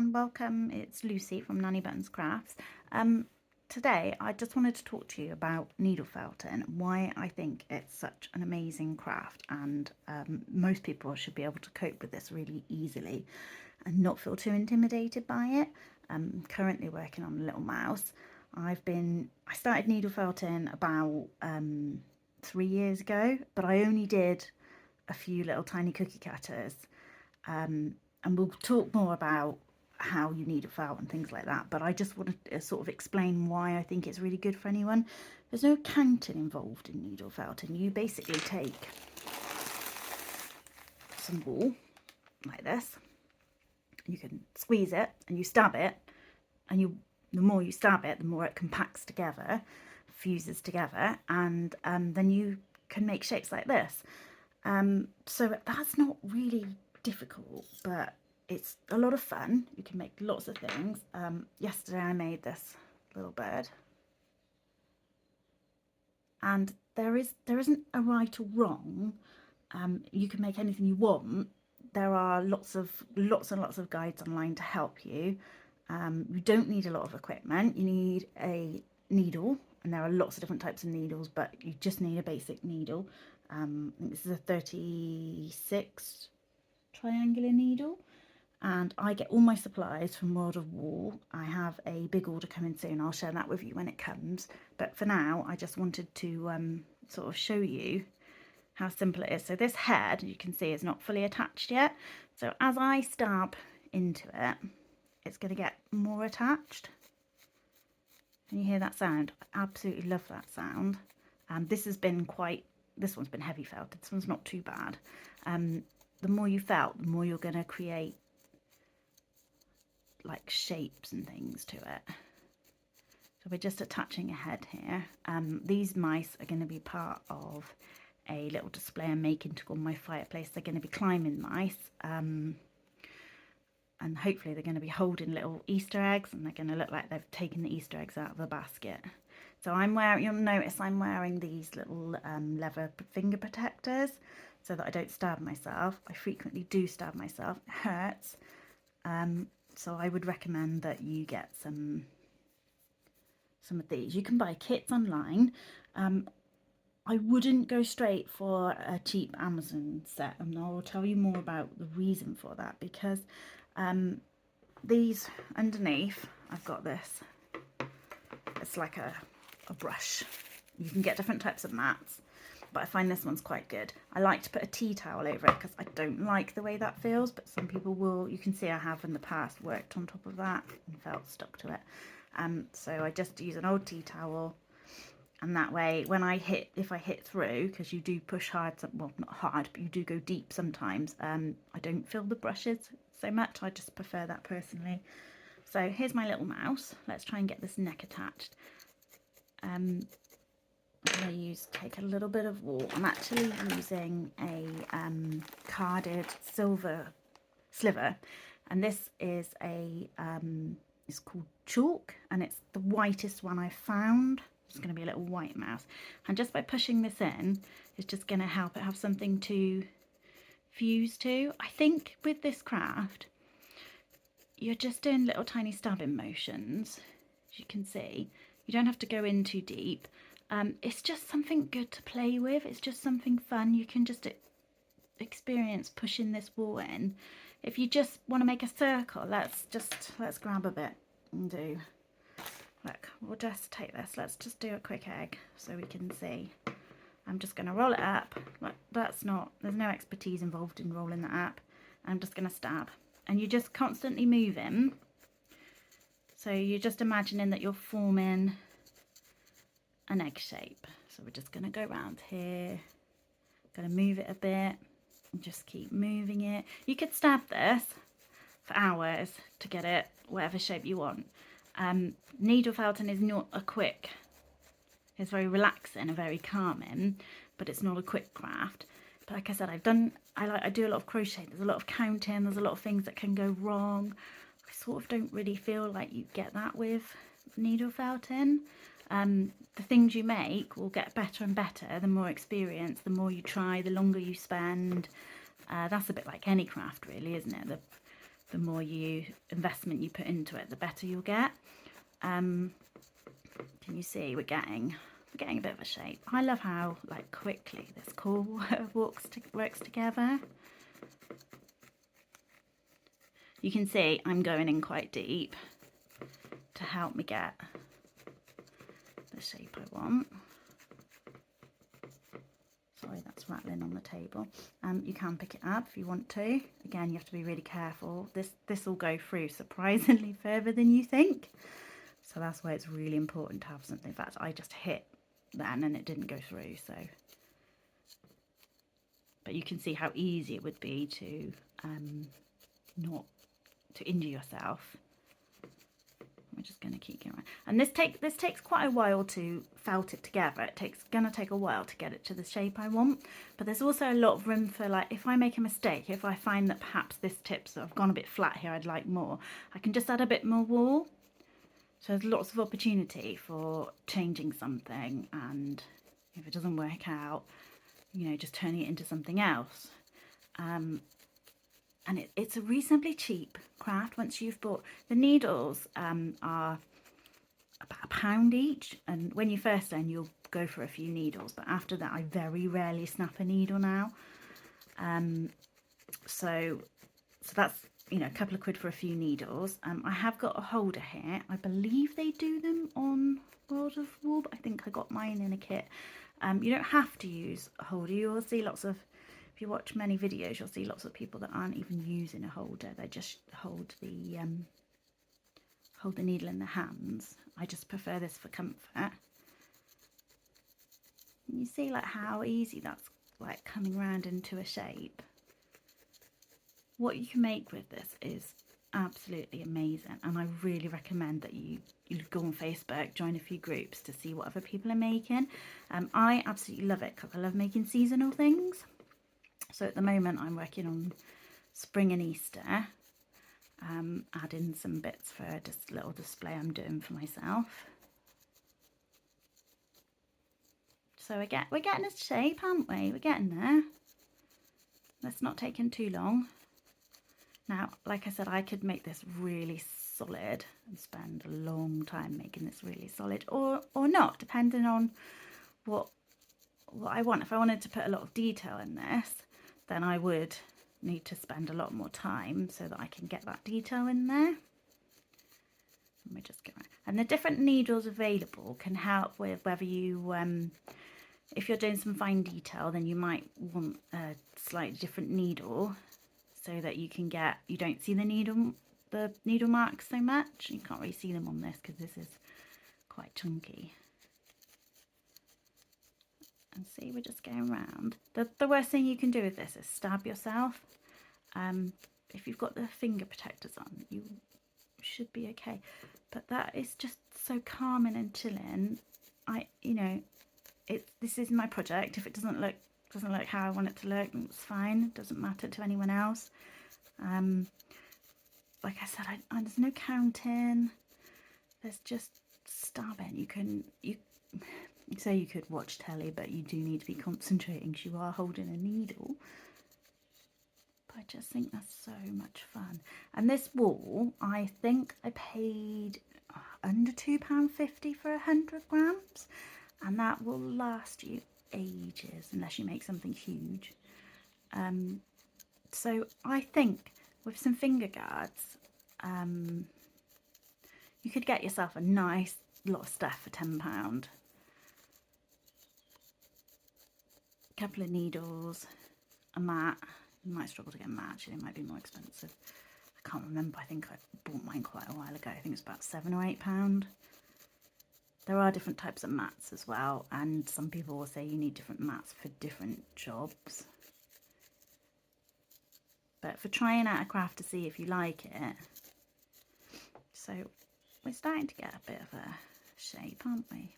and welcome. It's Lucy from Nanny Buttons Crafts. Today I just wanted to talk to you about needle felting, why I think it's such an amazing craft, and most people should be able to cope with this really easily and not feel too intimidated by it. I'm currently working on a little mouse. I started needle felting about 3 years ago, but I only did a few little tiny cookie cutters. And we'll talk more about how you needle felt and things like that, but I just wanted to sort of explain why I think it's really good for anyone. There's no counting involved in needle felting. You basically take some wool like this, you can squeeze it and you stab it, and the more you stab it, the more it compacts together, fuses together, and then you can make shapes like this. So that's not really difficult, but it's a lot of fun. You can make lots of things. Yesterday I made this little bird, and there isn't a right or wrong. You can make anything you want. There are lots and lots of guides online to help you. You don't need a lot of equipment. You need a needle, and there are lots of different types of needles, but you just need a basic needle. This is a 36 triangular needle, and I get all my supplies from World of Wool. I have a big order coming soon. I'll share that with you when it comes, but for now I just wanted to sort of show you how simple it is. So this head, you can see, is not fully attached yet, so as I stab into it, it's going to get more attached. Can you hear that sound? I absolutely love that sound. This one's been heavy felted. This one's not too bad. The more you felt, the more you're going to create like shapes and things to it. So we're just attaching a head here. These mice are going to be part of a little display I'm making to go on my fireplace. They're going to be climbing mice, and hopefully they're going to be holding little Easter eggs, and they're going to look like they've taken the Easter eggs out of a basket. So you'll notice I'm wearing these little leather finger protectors so that I don't stab myself. I frequently do stab myself, it hurts. So I would recommend that you get some of these. You can buy kits online. I wouldn't go straight for a cheap Amazon set, and I will tell you more about the reason for that, because these underneath, I've got this. It's like a brush. You can get different types of mats, but I find this one's quite good. I like to put a tea towel over it because I don't like the way that feels, but some people will. You can see I have in the past worked on top of that and felt stuck to it. So I just use an old tea towel, and that way when if I hit through, because you do push hard, well, not hard, but you do go deep sometimes, I don't feel the brushes so much. I just prefer that personally. So here's my little mouse. Let's try and get this neck attached. I'm going to take a little bit of wool. I'm actually using a carded silver sliver, and this is it's called chalk, and it's the whitest one I've found. It's going to be a little white mouse, and just by pushing this in, it's just going to help it have something to fuse to. I think with this craft, you're just doing little tiny stabbing motions, as you can see. You don't have to go in too deep. It's just something good to play with. It's just something fun. You can just experience pushing this wool in. If you just want to make a circle, let's grab a bit and do. Look, we'll just take this. Let's just do a quick egg so we can see. I'm just going to roll it up. Look, there's no expertise involved in rolling that up. I'm just going to stab. And you're just constantly moving. So you're just imagining that you're forming an egg shape. So we're just going to go around here. Going to move it a bit and just keep moving it. You could stab this for hours to get it whatever shape you want. Needle felting is not a quick. It's very relaxing and very calming, but it's not a quick craft. But like I said, I do a lot of crochet. There's a lot of counting. There's a lot of things that can go wrong. I sort of don't really feel like you get that with needle felting. The things you make will get better and better the more experience, the more you try, the longer you spend. That's a bit like any craft, really, isn't it? the more investment you put into it, the better you'll get. Can you see we're getting a bit of a shape? I love how like quickly this core works together. You can see I'm going in quite deep to help me get the shape I want. Sorry, that's rattling on the table. You can pick it up if you want to. Again, you have to be really careful. This will go through surprisingly further than you think. So that's why it's really important to have something. In fact, I just hit then and it didn't go through. So, but you can see how easy it would be to not to injure yourself. We're just going to keep going. And this takes quite a while to felt it together. It's going to take a while to get it to the shape I want. But there's also a lot of room for, like, if I make a mistake, if I find that perhaps this tip, so I've gone a bit flat here, I'd like more, I can just add a bit more wool. So there's lots of opportunity for changing something, and if it doesn't work out, you know, just turning it into something else. And it's a reasonably cheap craft once you've bought. The needles are about £1 each, and when you first learn you'll go for a few needles, but after that I very rarely snap a needle now. So that's, you know, a couple of quid for a few needles. I have got a holder here. I believe they do them on World of Wool, but I think I got mine in a kit. You don't have to use a holder. You'll see lots of, if you watch many videos, you'll see lots of people that aren't even using a holder. They just hold the needle in their hands. I just prefer this for comfort. And you see like how easy that's like coming round into a shape. What you can make with this is absolutely amazing, and I really recommend that you go on Facebook, join a few groups to see what other people are making. I absolutely love it because I love making seasonal things. So at the moment I'm working on spring and Easter, adding some bits for just a little display I'm doing for myself. So we're getting a shape, aren't we? We're getting there. That's not taking too long. Now, like I said, I could make this really solid and spend a long time making this really solid, or not, depending on what I want. If I wanted to put a lot of detail in this, then I would need to spend a lot more time so that I can get that detail in there. Let me just get right. And the different needles available can help with whether you, if you're doing some fine detail, then you might want a slightly different needle so that you don't see the needle marks so much. You can't really see them on this because this is quite chunky. And see, we're just going round. The worst thing you can do with this is stab yourself. If you've got the finger protectors on, you should be okay. But that is just so calming and chilling. This is my project. If it doesn't look how I want it to look, it's fine. It doesn't matter to anyone else. Like I said, there's no counting. There's just stabbing. You say you could watch telly, but you do need to be concentrating because you are holding a needle. But I just think that's so much fun. And this wool, I think I paid under £2.50 for 100 grams, and that will last you ages unless you make something huge. So I think with some finger guards, you could get yourself a nice lot of stuff for £10. A couple of needles, a mat. You might struggle to get a mat, actually, it might be more expensive. I can't remember, I think I bought mine quite a while ago. I think it's about £7 or £8. There are different types of mats as well, and some people will say you need different mats for different jobs. But for trying out a craft to see if you like it, so we're starting to get a bit of a shape, aren't we?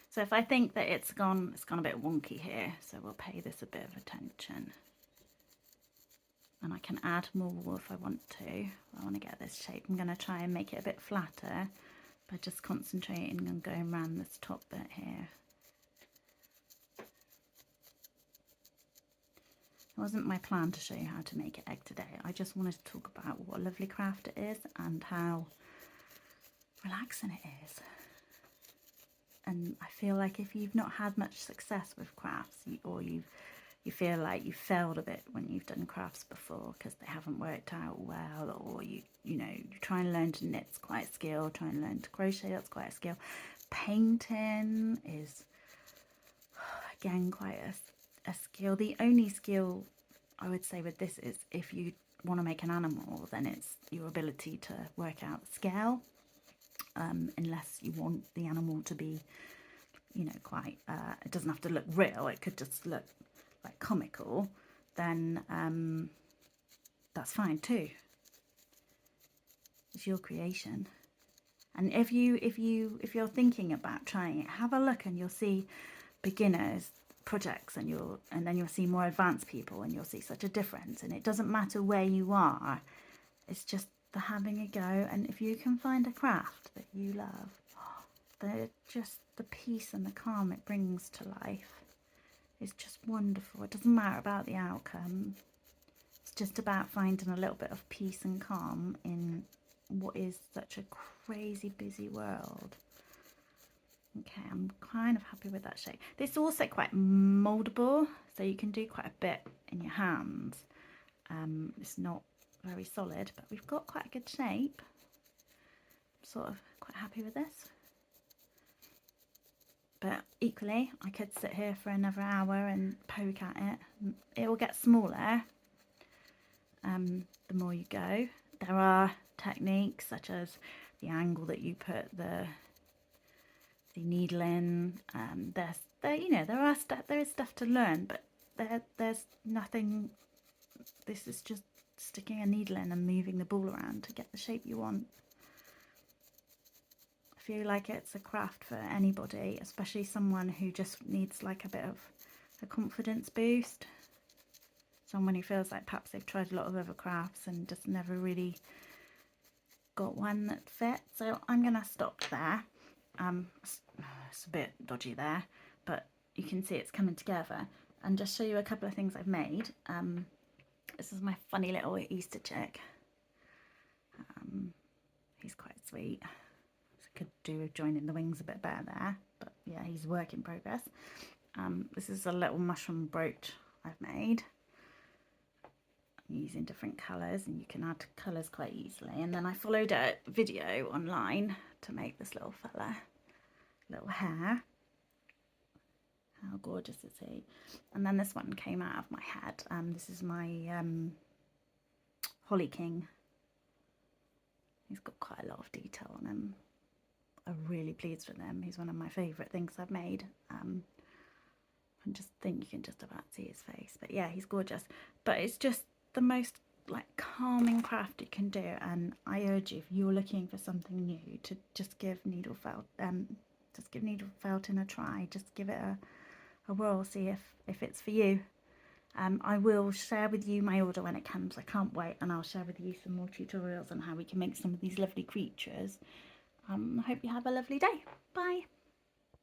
So if I think that it's gone a bit wonky here, so we'll pay this a bit of attention. And I can add more wool if I want to. I want to get this shape. I'm going to try and make it a bit flatter by just concentrating on going around this top bit here. It wasn't my plan to show you how to make an egg today. I just wanted to talk about what a lovely craft it is and how relaxing it is. And I feel like if you've not had much success with crafts, or you feel like you failed a bit when you've done crafts before because they haven't worked out well, or you try and learn to knit's quite a skill, try and learn to crochet, that's quite a skill. Painting is again quite a skill. The only skill I would say with this is if you want to make an animal, then it's your ability to work out the scale. Unless you want the animal to be, quite, it doesn't have to look real, it could just look like comical, then that's fine too. It's your creation. And if you're thinking about trying it, have a look and you'll see beginners projects, and then you'll see more advanced people, and you'll see such a difference. And it doesn't matter where you are, it's just the having a go. And if you can find a craft that you love, the peace and the calm it brings to life is just wonderful. It doesn't matter about the outcome. It's just about finding a little bit of peace and calm in what is such a crazy busy world. Okay, I'm kind of happy with that shape. This is also quite moldable, so you can do quite a bit in your hands. It's not very solid, but we've got quite a good shape. I'm sort of quite happy with this. But equally, I could sit here for another hour and poke at it. It will get smaller the more you go. There are techniques such as the angle that you put the needle in. There is stuff to learn, but there's nothing. This is just sticking a needle in and moving the ball around to get the shape you want. I feel like it's a craft for anybody, especially someone who just needs like a bit of a confidence boost. Someone who feels like perhaps they've tried a lot of other crafts and just never really got one that fits. So I'm going to stop there. It's a bit dodgy there, but you can see it's coming together, and just show you a couple of things I've made. This is my funny little Easter chick. He's quite sweet. So I could do with joining the wings a bit better there, but yeah, he's a work in progress. This is a little mushroom brooch I've made. I'm using different colours, and you can add colours quite easily. And then I followed a video online to make this little fella. Little hair. How gorgeous is he? And then this one came out of my head. This is my Holly King. He's got quite a lot of detail on him. I'm really pleased with him. He's one of my favourite things I've made. I just think you can just about see his face. But yeah, he's gorgeous. But it's just the most like calming craft you can do. And I urge you, if you're looking for something new, to just give needle felting a try. Just give it a whirl, see if it's for you. I will share with you my order when it comes. I can't wait, and I'll share with you some more tutorials on how we can make some of these lovely creatures. I hope you have a lovely day. Bye.